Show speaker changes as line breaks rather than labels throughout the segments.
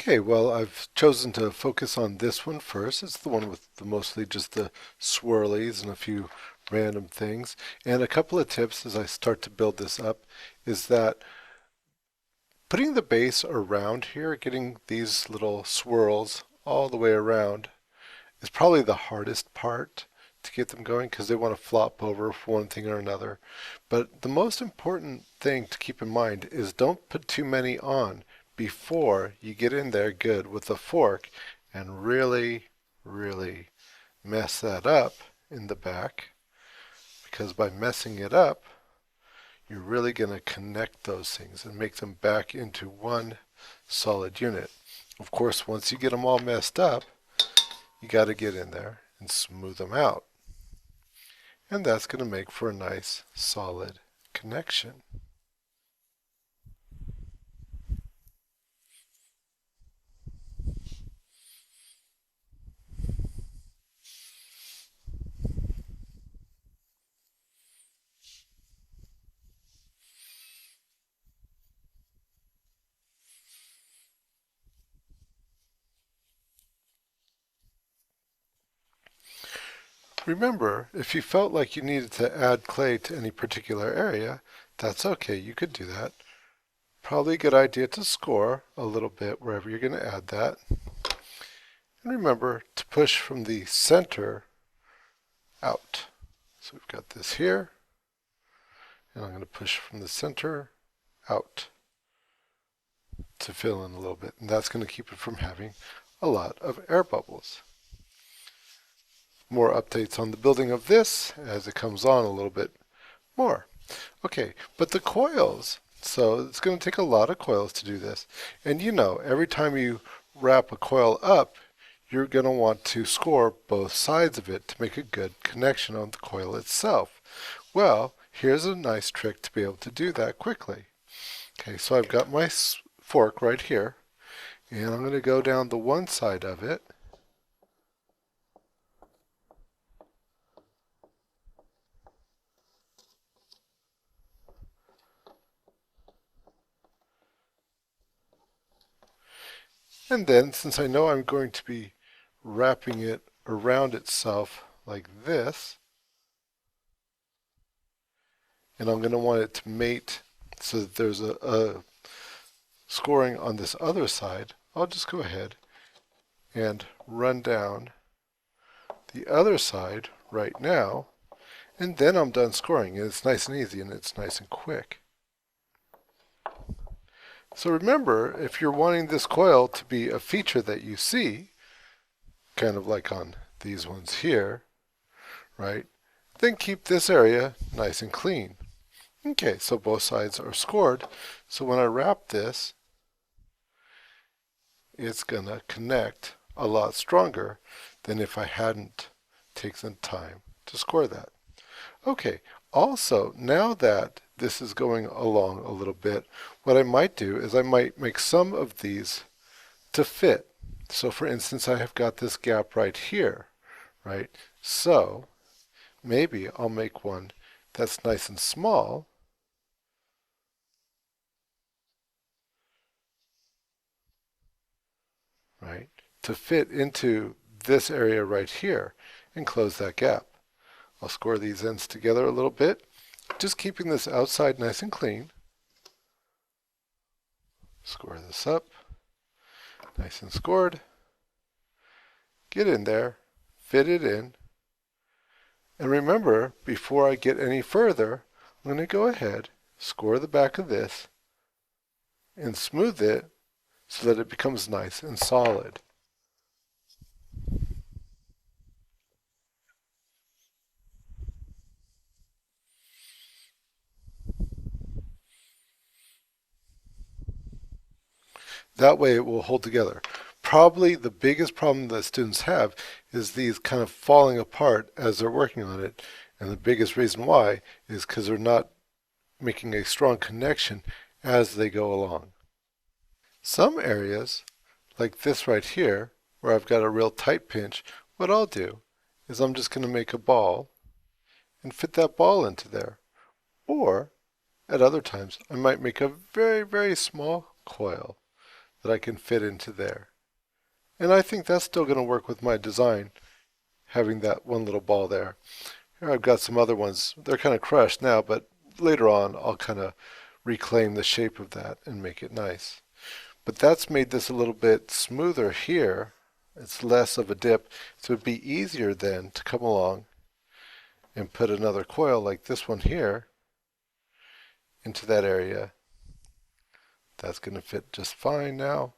Okay, well, I've chosen to focus on this one first. It's the one with mostly just the swirlies and a few random things. And a couple of tips as I start to build this up is that putting the base around here, getting these little swirls all the way around, is probably the hardest part to get them going because they want to flop over for one thing or another. But the most important thing to keep in mind is don't put too many on before you get in there good with a fork and really mess that up in the back, because by messing it up you're really going to connect those things and make them back into one solid unit. Of course, once you get them all messed up, you got to get in there and smooth them out. And that's going to make for a nice solid connection. Remember, if you felt like you needed to add clay to any particular area, that's okay, you could do that. Probably a good idea to score a little bit wherever you're going to add that. And remember to push from the center out. So we've got this here, and I'm going to push from the center out to fill in a little bit, and that's going to keep it from having a lot of air bubbles. More updates on the building of this as it comes on a little bit more. Okay, but the coils, so it's going to take a lot of coils to do this. And you know, every time you wrap a coil up, you're going to want to score both sides of it to make a good connection on the coil itself. Well, here's a nice trick to be able to do that quickly. Okay, so I've got my fork right here, and I'm going to go down the one side of it. And then, since I know I'm going to be wrapping it around itself like this, and I'm going to want it to mate so that there's a scoring on this other side, I'll just go ahead and run down the other side right now, and then I'm done scoring, and it's nice and easy and it's nice and quick. So remember, if you're wanting this coil to be a feature that you see, kind of like on these ones here, right, then keep this area nice and clean. Okay, so both sides are scored, so when I wrap this, it's going to connect a lot stronger than if I hadn't taken time to score that. Okay, also, now that this is going along a little bit, what I might do is I might make some of these to fit. So for instance, I have got this gap right here, right? So maybe I'll make one that's nice and small, right, to fit into this area right here and close that gap. I'll score these ends together a little bit, just keeping this outside nice and clean. Score this up, nice and scored. Get in there, fit it in. And remember, before I get any further, I'm going to go ahead, score the back of this, and smooth it so that it becomes nice and solid. That way it will hold together. Probably the biggest problem that students have is these kind of falling apart as they're working on it. And the biggest reason why is because they're not making a strong connection as they go along. Some areas, like this right here, where I've got a real tight pinch, what I'll do is I'm just going to make a ball and fit that ball into there. Or, at other times, I might make a very small coil that I can fit into there. And I think that's still going to work with my design, having that one little ball there. Here I've got some other ones. They're kind of crushed now, but later on I'll kind of reclaim the shape of that and make it nice. But that's made this a little bit smoother here. It's less of a dip, so it'd be easier then to come along and put another coil like this one here into that area. That's going to fit just fine now.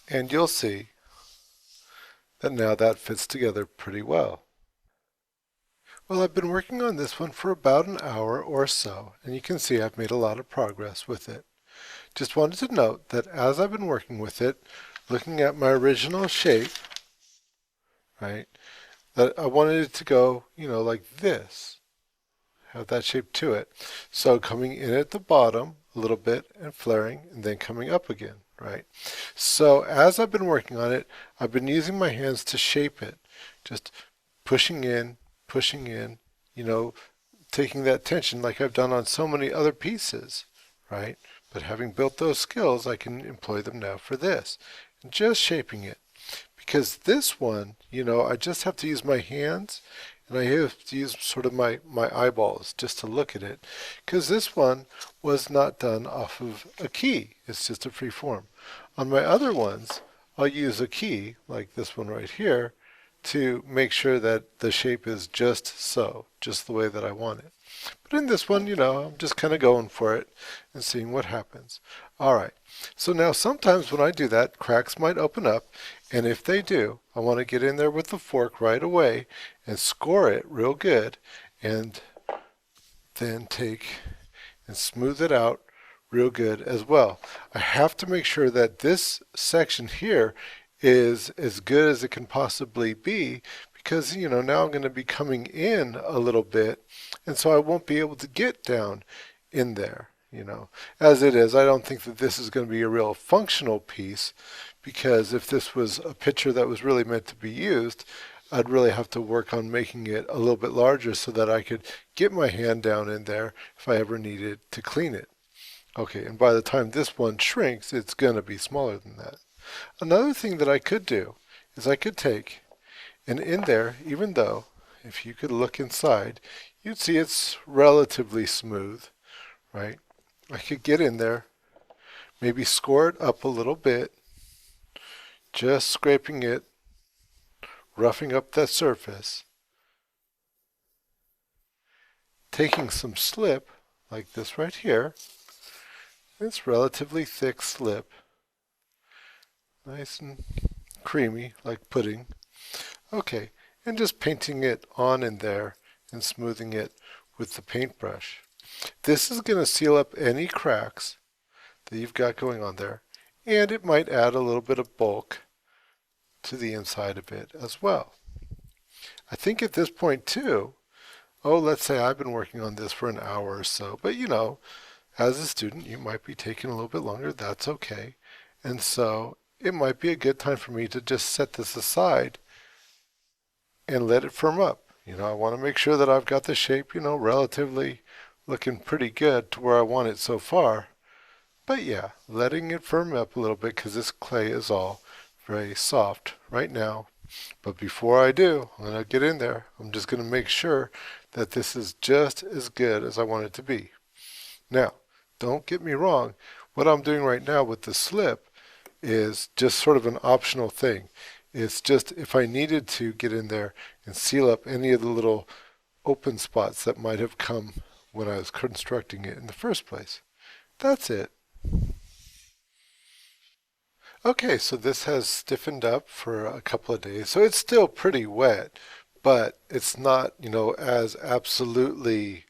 And you'll see that now that fits together pretty well. Well, I've been working on this one for about an hour or so, and you can see I've made a lot of progress with it. Just wanted to note that as I've been working with it, looking at my original shape, right, that I wanted it to go, like this, have that shape to it. So coming in at the bottom a little bit and flaring and then coming up again, right? So as I've been working on it, I've been using my hands to shape it, just pushing in, taking that tension like I've done on so many other pieces, right? But having built those skills, I can employ them now for this. And just shaping it. Because this one, I just have to use my hands and I have to use sort of my eyeballs just to look at it. Because this one was not done off of a key. It's just a free form. On my other ones, I'll use a key, like this one right here, to make sure that the shape is just so, just the way that I want it. But in this one, I'm just kind of going for it and seeing what happens. All right, so now sometimes when I do that, cracks might open up, and if they do, I want to get in there with the fork right away and score it real good, and then take and smooth it out real good as well. I have to make sure that this section here is as good as it can possibly be, because now I'm going to be coming in a little bit, and so I won't be able to get down in there. As it is, I don't think that this is going to be a real functional piece, because if this was a picture that was really meant to be used, I'd really have to work on making it a little bit larger so that I could get my hand down in there if I ever needed to clean it. Okay, and by the time this one shrinks, it's going to be smaller than that. Another thing that I could do is I could take, and in there, even though if you could look inside, you'd see it's relatively smooth, right? I could get in there, maybe score it up a little bit, just scraping it, roughing up that surface, taking some slip, like this right here. It's relatively thick slip, nice and creamy, like pudding. Okay, and just painting it on in there and smoothing it with the paintbrush. This is going to seal up any cracks that you've got going on there, and it might add a little bit of bulk to the inside of it as well. I think at this point too, let's say I've been working on this for an hour or so, but as a student you might be taking a little bit longer, that's okay. And so it might be a good time for me to just set this aside and let it firm up. I want to make sure that I've got the shape, relatively looking pretty good to where I want it so far. But yeah, letting it firm up a little bit, because this clay is all very soft right now. But before I do, I'm going to get in there. I'm just going to make sure that this is just as good as I want it to be. Now, don't get me wrong. What I'm doing right now with the slip is just sort of an optional thing. It's just if I needed to get in there and seal up any of the little open spots that might have come when I was constructing it in the first place. That's it. Okay, so this has stiffened up for a couple of days. So it's still pretty wet, but it's not, as absolutely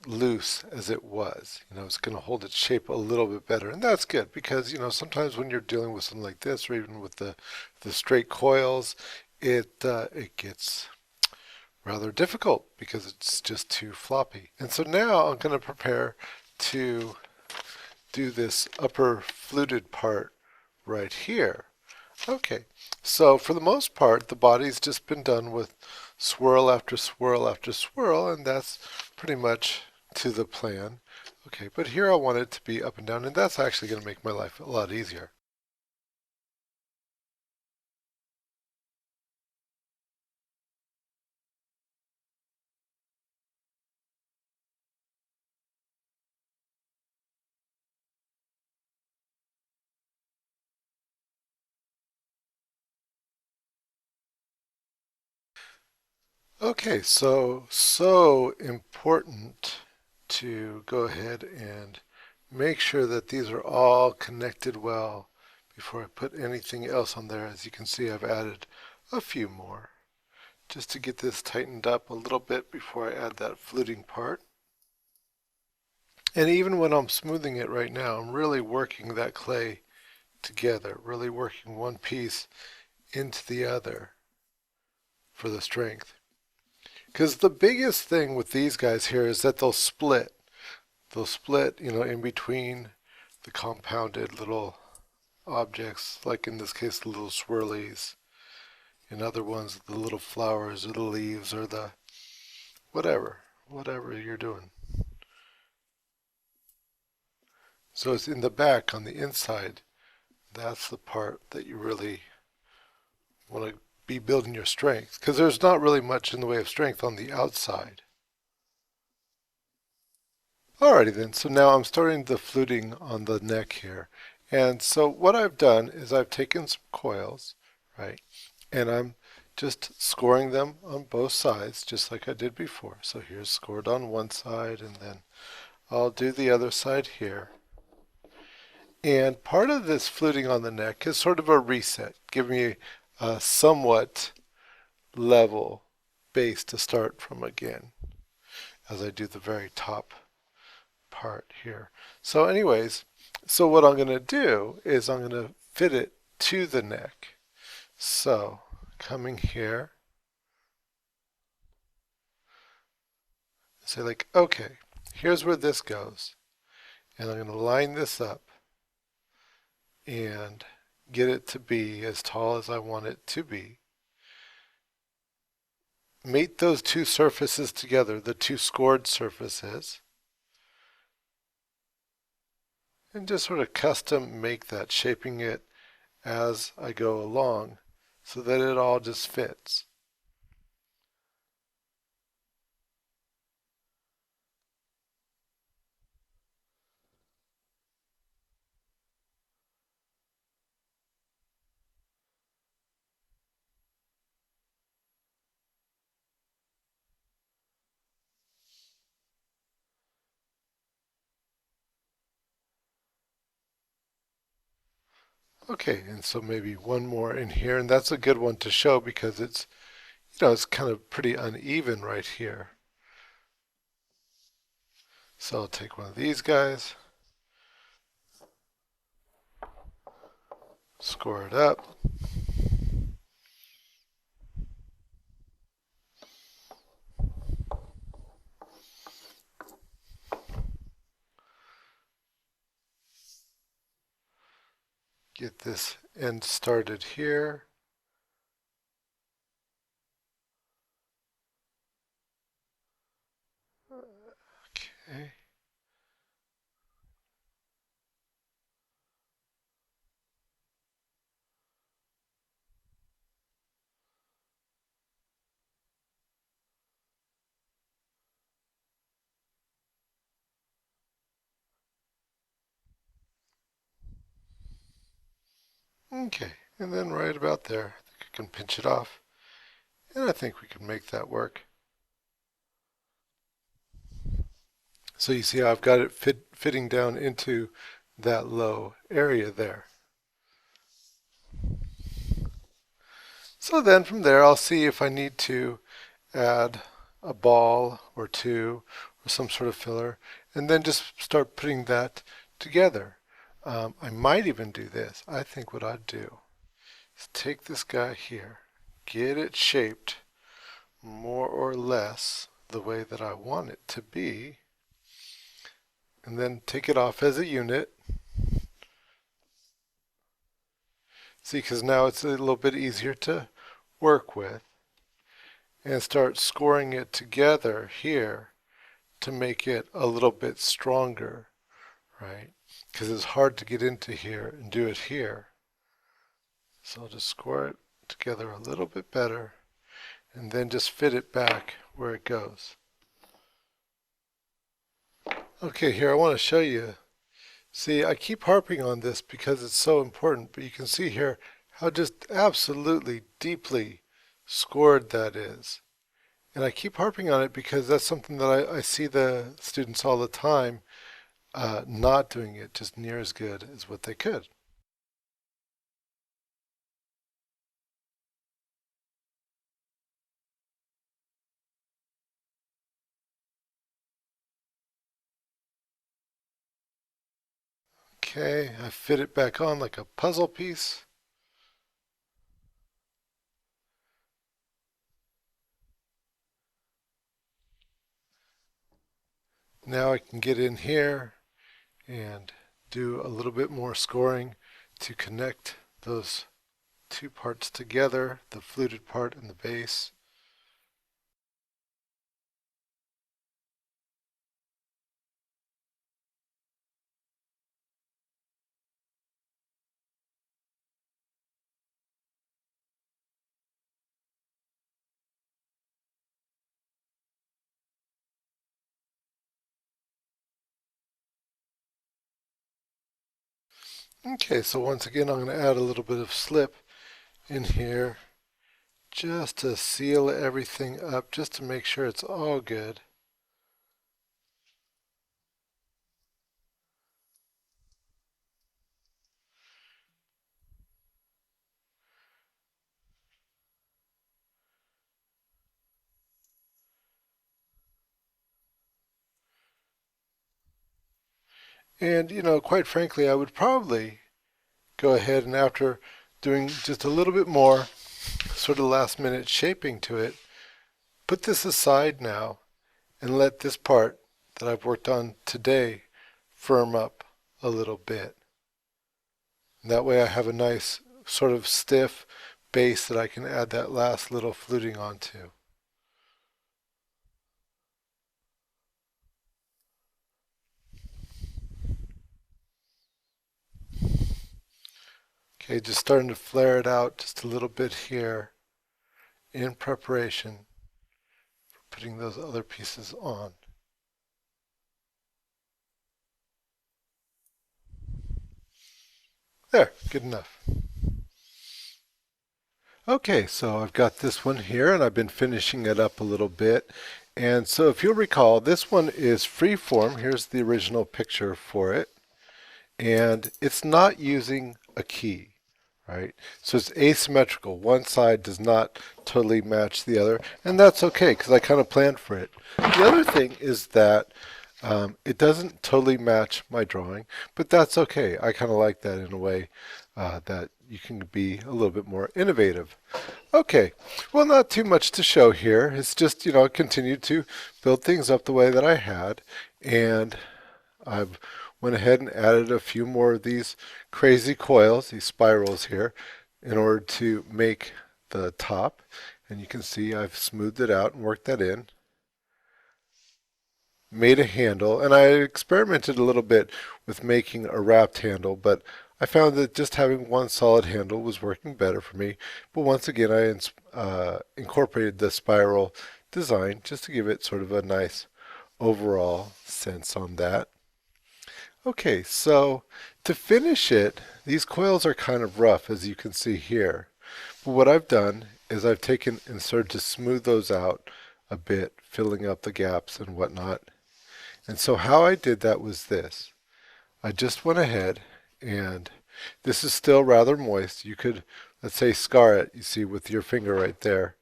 loose as it was. It's going to hold its shape a little bit better, and that's good because sometimes when you're dealing with something like this, or even with the straight coils, it gets rather difficult because it's just too floppy. And so now I'm going to prepare to do this upper fluted part right here. Okay, so for the most part, the body's just been done with swirl after swirl after swirl, and that's pretty much to the plan. Okay, but here I want it to be up and down, and that's actually going to make my life a lot easier. Okay, so important to go ahead and make sure that these are all connected well before I put anything else on there. As you can see, I've added a few more just to get this tightened up a little bit before I add that fluting part. And even when I'm smoothing it right now, I'm really working that clay together, really working one piece into the other for the strength. Because the biggest thing with these guys here is that they'll split. They'll split, in between the compounded little objects, like in this case the little swirlies. In other ones, the little flowers or the leaves or the whatever you're doing. So it's in the back on the inside. That's the part that you really want to be building your strength, because there's not really much in the way of strength on the outside. Alrighty then, so now I'm starting the fluting on the neck here. And so what I've done is I've taken some coils, right, and I'm just scoring them on both sides, just like I did before. So here's scored on one side, and then I'll do the other side here. And part of this fluting on the neck is sort of a reset, giving me a somewhat level base to start from again as I do the very top part here. So anyways, so what I'm going to do is I'm going to fit it to the neck. So coming here, say like, okay, here's where this goes. And I'm going to line this up and get it to be as tall as I want it to be. Mate those two surfaces together, the two scored surfaces, and just sort of custom make that, shaping it as I go along so that it all just fits. Okay, and so maybe one more in here, and that's a good one to show because it's, it's kind of pretty uneven right here. So I'll take one of these guys, score it up. Get this end started here. Okay. Okay, and then right about there, I think I can pinch it off, and I think we can make that work. So you see how I've got it fitting down into that low area there. So then from there I'll see if I need to add a ball or two or some sort of filler, and then just start putting that together. I might even do this. I think what I'd do is take this guy here, get it shaped more or less the way that I want it to be, and then take it off as a unit. See, because now it's a little bit easier to work with, and start scoring it together here to make it a little bit stronger, right? Because it's hard to get into here and do it here. So I'll just score it together a little bit better and then just fit it back where it goes. Okay, here I want to show you. See, I keep harping on this because it's so important, but you can see here how just absolutely deeply scored that is. And I keep harping on it because that's something that I see the students all the time not doing it just near as good as what they could. Okay, I fit it back on like a puzzle piece. Now I can get in here and do a little bit more scoring to connect those two parts together, the fluted part and the base. Okay, so once again I'm going to add a little bit of slip in here just to seal everything up, just to make sure it's all good. And, you know, quite frankly, I would probably go ahead and, after doing just a little bit more sort of last minute shaping to it, put this aside now and let this part that I've worked on today firm up a little bit. And that way I have a nice sort of stiff base that I can add that last little fluting onto. Okay, just starting to flare it out just a little bit here in preparation for putting those other pieces on. There, good enough. Okay, so I've got this one here and I've been finishing it up a little bit. And so if you'll recall, this one is free form. Here's the original picture for it. And it's not using a key, right? So it's asymmetrical. One side does not totally match the other, and that's okay because I kind of planned for it. The other thing is that it doesn't totally match my drawing, but that's okay. I kind of like that in a way that you can be a little bit more innovative. Okay, well, not too much to show here. It's just, you know, continue to build things up the way that I had, and I've went ahead and added a few more of these crazy coils, these spirals here, in order to make the top. And you can see I've smoothed it out and worked that in. Made a handle, and I experimented a little bit with making a wrapped handle, but I found that just having one solid handle was working better for me. But once again, I incorporated the spiral design just to give it sort of a nice overall sense on that. Okay, so to finish it, these coils are kind of rough, as you can see here. But what I've done is I've taken and started to smooth those out a bit, filling up the gaps and whatnot. And so how I did that was this. I just went ahead, and this is still rather moist. You could, let's say, scar it, you see, with your finger right there.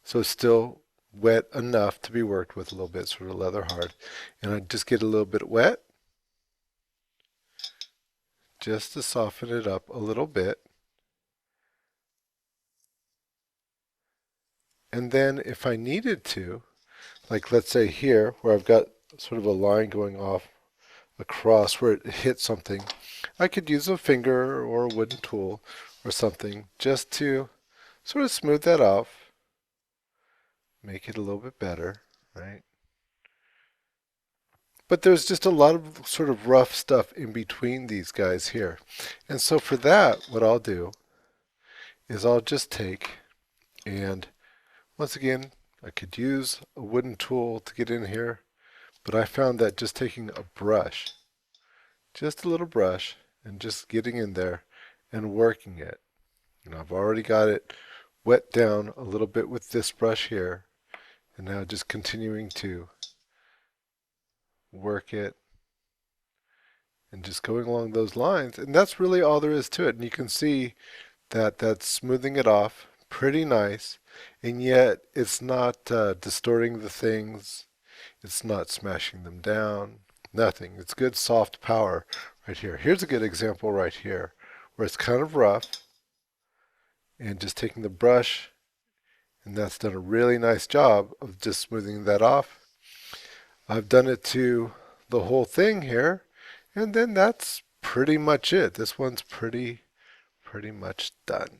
So it's still wet enough to be worked with a little bit, sort of leather hard. And I just get a little bit wet, just to soften it up a little bit. And then if I needed to, like let's say here, where I've got sort of a line going off across where it hits something, I could use a finger or a wooden tool or something just to sort of smooth that off, make it a little bit better, right? but there's just a lot of sort of rough stuff in between these guys here. And so for that, what I'll do is I'll just take, and once again, I could use a wooden tool to get in here, but I found that just taking a brush, just a little brush, and just getting in there and working it. I've already got it wet down a little bit with this brush here, and now just continuing to work it and just going along those lines. And that's really all there is to it. And you can see that that's smoothing it off pretty nice, and yet it's not distorting the things. It's not smashing them down. Nothing. It's good soft power right here. Here's a good example right here where it's kind of rough, and just taking the brush, and that's done a really nice job of just smoothing that off. I've done it to the whole thing here, and then that's pretty much it. This one's pretty much done.